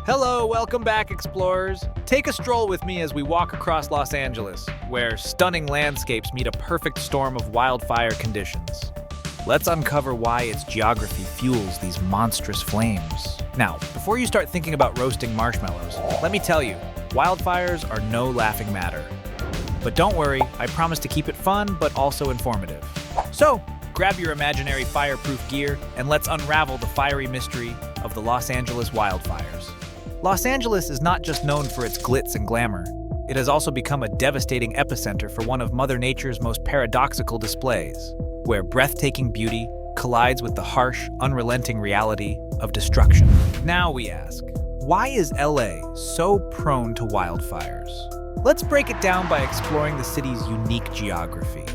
Hello, welcome back, explorers. Take a stroll with me as we walk across Los Angeles, where stunning landscapes meet a perfect storm of wildfire conditions. Let's uncover why its geography fuels these monstrous flames. Now, before you start thinking about roasting marshmallows, let me tell you, wildfires are no laughing matter. But don't worry, I promise to keep it fun, but also informative. So, grab your imaginary fireproof gear, and let's unravel the fiery mystery of the Los Angeles wildfires. Los Angeles is not just known for its glitz and glamour. It has also become a devastating epicenter for one of Mother Nature's most paradoxical displays, where breathtaking beauty collides with the harsh, unrelenting reality of destruction. Now we ask, why is LA so prone to wildfires? Let's break it down by exploring the city's unique geography.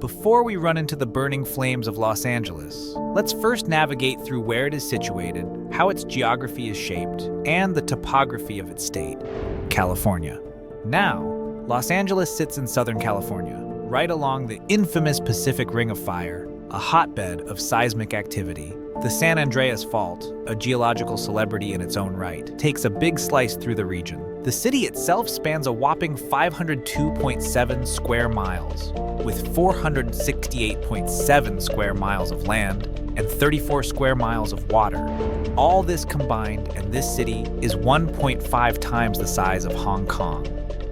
Before we run into the burning flames of Los Angeles, let's first navigate through where it is situated, how its geography is shaped, and the topography of its state, California. Now, Los Angeles sits in Southern California, right along the infamous Pacific Ring of Fire, a hotbed of seismic activity. The San Andreas Fault, a geological celebrity in its own right, takes a big slice through the region. The city itself spans a whopping 502.7 square miles, with 468.7 square miles of land and 34 square miles of water. All this combined, and this city is 1.5 times the size of Hong Kong.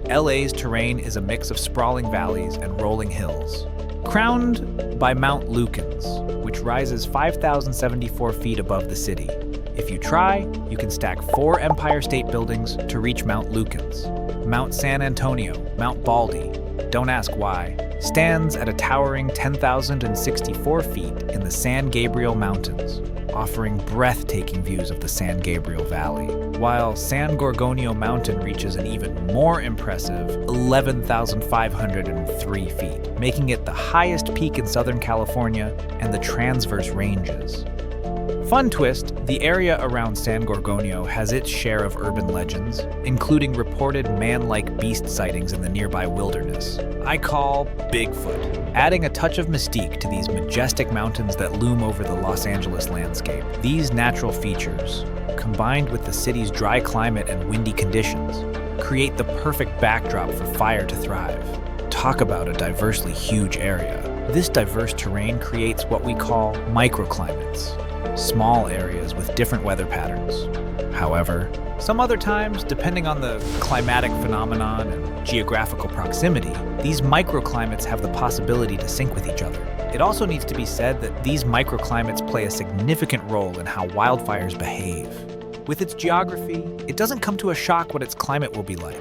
LA's terrain is a mix of sprawling valleys and rolling hills, crowned by Mount Lukens, which rises 5,074 feet above the city. If you try, you can stack 4 Empire State Buildings to reach Mount Lukens. Mount San Antonio, Mount Baldy, don't ask why, stands at a towering 10,064 feet in the San Gabriel Mountains, offering breathtaking views of the San Gabriel Valley, while San Gorgonio Mountain reaches an even more impressive 11,503 feet, making it the highest peak in Southern California and the transverse ranges. Fun twist, the area around San Gorgonio has its share of urban legends, including reported man-like beast sightings in the nearby wilderness. I call Bigfoot, adding a touch of mystique to these majestic mountains that loom over the Los Angeles landscape. These natural features, combined with the city's dry climate and windy conditions, create the perfect backdrop for fire to thrive. Talk about a diversely huge area. This diverse terrain creates what we call microclimates, small areas with different weather patterns. However, some other times, depending on the climatic phenomenon and geographical proximity, these microclimates have the possibility to sync with each other. It also needs to be said that these microclimates play a significant role in how wildfires behave. With its geography, it doesn't come to a shock what its climate will be like.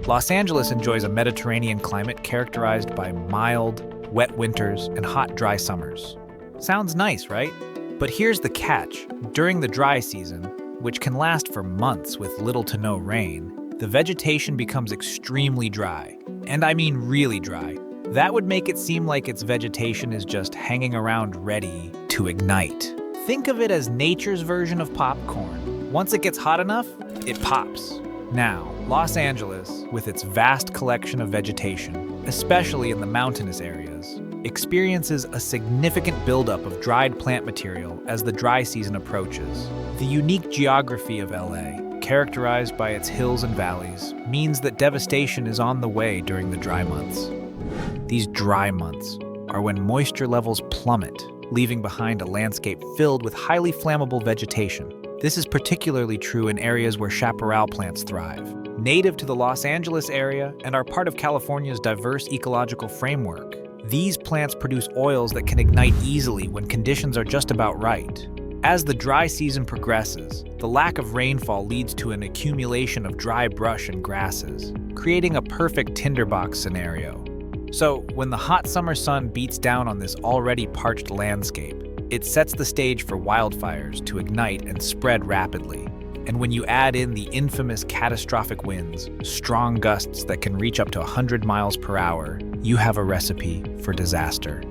Los Angeles enjoys a Mediterranean climate characterized by mild, wet winters and hot, dry summers. Sounds nice, right? But here's the catch. During the dry season, which can last for months with little to no rain, the vegetation becomes extremely dry. And I mean really dry. That would make it seem like its vegetation is just hanging around ready to ignite. Think of it as nature's version of popcorn. Once it gets hot enough, it pops. Now, Los Angeles, with its vast collection of vegetation, especially in the mountainous areas, experiences a significant buildup of dried plant material as the dry season approaches. The unique geography of LA, characterized by its hills and valleys, means that devastation is on the way during the dry months. These dry months are when moisture levels plummet, leaving behind a landscape filled with highly flammable vegetation. This is particularly true in areas where chaparral plants thrive, native to the Los Angeles area and are part of California's diverse ecological framework. These plants produce oils that can ignite easily when conditions are just about right. As the dry season progresses, the lack of rainfall leads to an accumulation of dry brush and grasses, creating a perfect tinderbox scenario. So, when the hot summer sun beats down on this already parched landscape, it sets the stage for wildfires to ignite and spread rapidly. And when you add in the infamous catastrophic winds, strong gusts that can reach up to 100 miles per hour, you have a recipe for disaster.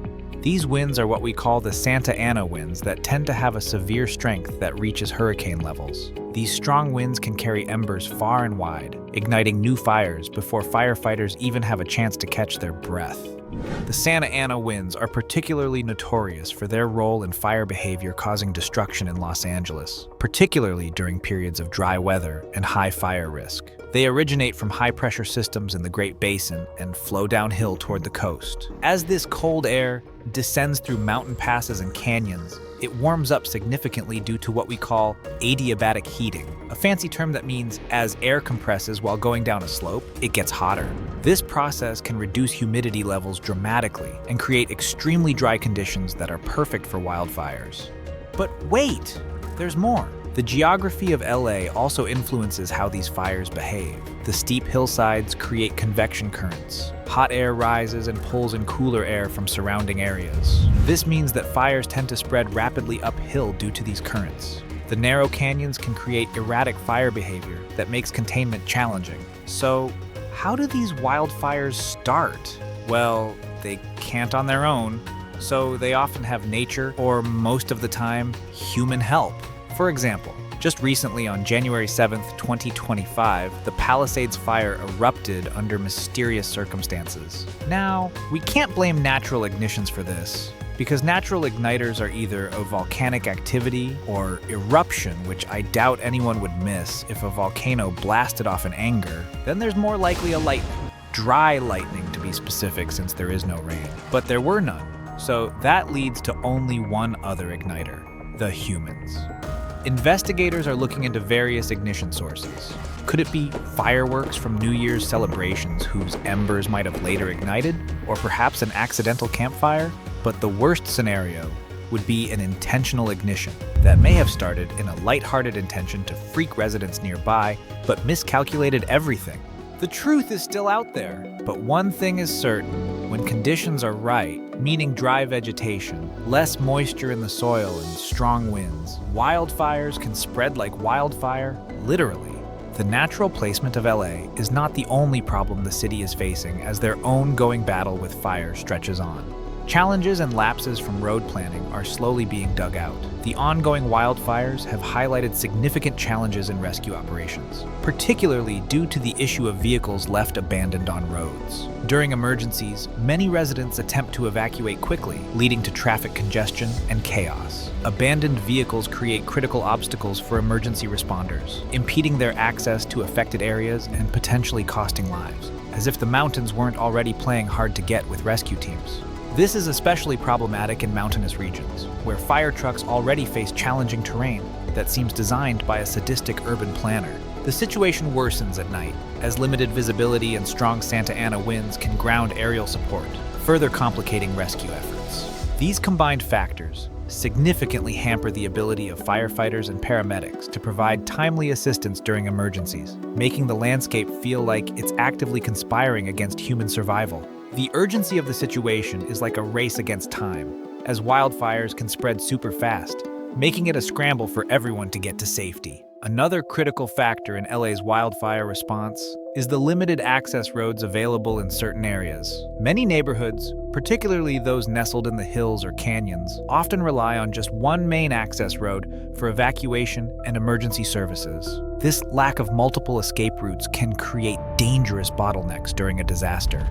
These winds are what we call the Santa Ana winds that tend to have a severe strength that reaches hurricane levels. These strong winds can carry embers far and wide, igniting new fires before firefighters even have a chance to catch their breath. The Santa Ana winds are particularly notorious for their role in fire behavior causing destruction in Los Angeles, particularly during periods of dry weather and high fire risk. They originate from high-pressure systems in the Great Basin and flow downhill toward the coast. As this cold air descends through mountain passes and canyons, it warms up significantly due to what we call adiabatic heating, a fancy term that means as air compresses while going down a slope, it gets hotter. This process can reduce humidity levels dramatically and create extremely dry conditions that are perfect for wildfires. But wait, there's more. The geography of LA also influences how these fires behave. The steep hillsides create convection currents. Hot air rises and pulls in cooler air from surrounding areas. This means that fires tend to spread rapidly uphill due to these currents. The narrow canyons can create erratic fire behavior that makes containment challenging. So, how do these wildfires start? Well, they can't on their own, so they often have nature, or most of the time, human help. For example, just recently on January 7th, 2025, the Palisades fire erupted under mysterious circumstances. Now, we can't blame natural ignitions for this, because natural igniters are either a volcanic activity or eruption, which I doubt anyone would miss if a volcano blasted off in anger. Then there's more likely a lightning. Dry lightning, to be specific, since there is no rain. But there were none, so that leads to only one other igniter: the humans. Investigators are looking into various ignition sources. Could it be fireworks from New Year's celebrations whose embers might have later ignited? Or perhaps an accidental campfire? But the worst scenario would be an intentional ignition that may have started in a lighthearted intention to freak residents nearby, but miscalculated everything. The truth is still out there, but one thing is certain: when conditions are right, meaning dry vegetation, less moisture in the soil, and strong winds, wildfires can spread like wildfire, literally. The natural placement of LA is not the only problem the city is facing as their ongoing battle with fire stretches on. Challenges and lapses from road planning are slowly being dug out. The ongoing wildfires have highlighted significant challenges in rescue operations, particularly due to the issue of vehicles left abandoned on roads. During emergencies, many residents attempt to evacuate quickly, leading to traffic congestion and chaos. Abandoned vehicles create critical obstacles for emergency responders, impeding their access to affected areas and potentially costing lives, as if the mountains weren't already playing hard to get with rescue teams. This is especially problematic in mountainous regions, where fire trucks already face challenging terrain that seems designed by a sadistic urban planner. The situation worsens at night, as limited visibility and strong Santa Ana winds can ground aerial support, further complicating rescue efforts. These combined factors significantly hamper the ability of firefighters and paramedics to provide timely assistance during emergencies, making the landscape feel like it's actively conspiring against human survival. The urgency of the situation is like a race against time, as wildfires can spread super fast, making it a scramble for everyone to get to safety. Another critical factor in LA's wildfire response is the limited access roads available in certain areas. Many neighborhoods, particularly those nestled in the hills or canyons, often rely on just one main access road for evacuation and emergency services. This lack of multiple escape routes can create dangerous bottlenecks during a disaster,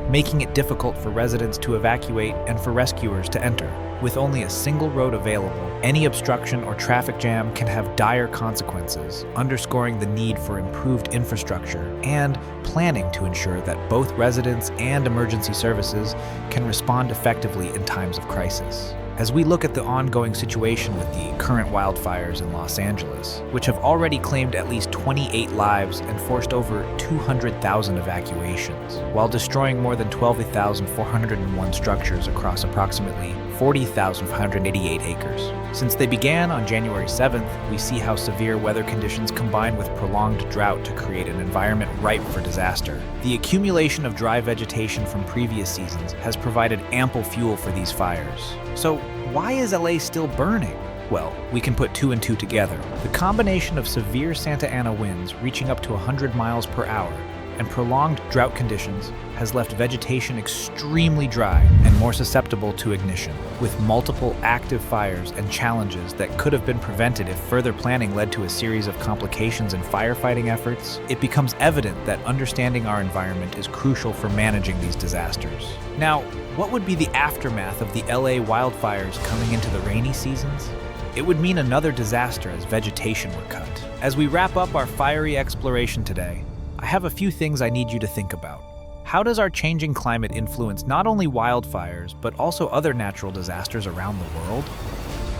making it difficult for residents to evacuate and for rescuers to enter. With only a single road available, any obstruction or traffic jam can have dire consequences, underscoring the need for improved infrastructure and planning to ensure that both residents and emergency services can respond effectively in times of crisis. As we look at the ongoing situation with the current wildfires in Los Angeles, which have already claimed at least 28 lives and forced over 200,000 evacuations, while destroying more than 12,401 structures across approximately 40,588 acres. Since they began on January 7th, we see how severe weather conditions combine with prolonged drought to create an environment ripe for disaster. The accumulation of dry vegetation from previous seasons has provided ample fuel for these fires. So, why is LA still burning? Well, we can put two and two together. The combination of severe Santa Ana winds reaching up to 100 miles per hour and prolonged drought conditions has left vegetation extremely dry and more susceptible to ignition. With multiple active fires and challenges that could have been prevented if further planning led to a series of complications in firefighting efforts, it becomes evident that understanding our environment is crucial for managing these disasters. Now, what would be the aftermath of the LA wildfires coming into the rainy seasons? It would mean another disaster as vegetation were cut. As we wrap up our fiery exploration today, I have a few things I need you to think about. How does our changing climate influence not only wildfires, but also other natural disasters around the world?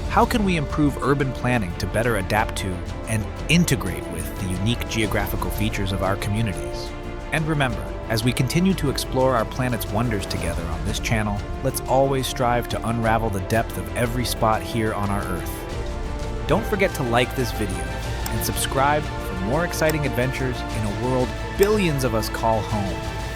How can we improve urban planning to better adapt to and integrate with the unique geographical features of our communities? And remember, as we continue to explore our planet's wonders together on this channel, let's always strive to unravel the depth of every spot here on our Earth. Don't forget to like this video and subscribe for more exciting adventures in a world billions of us call home.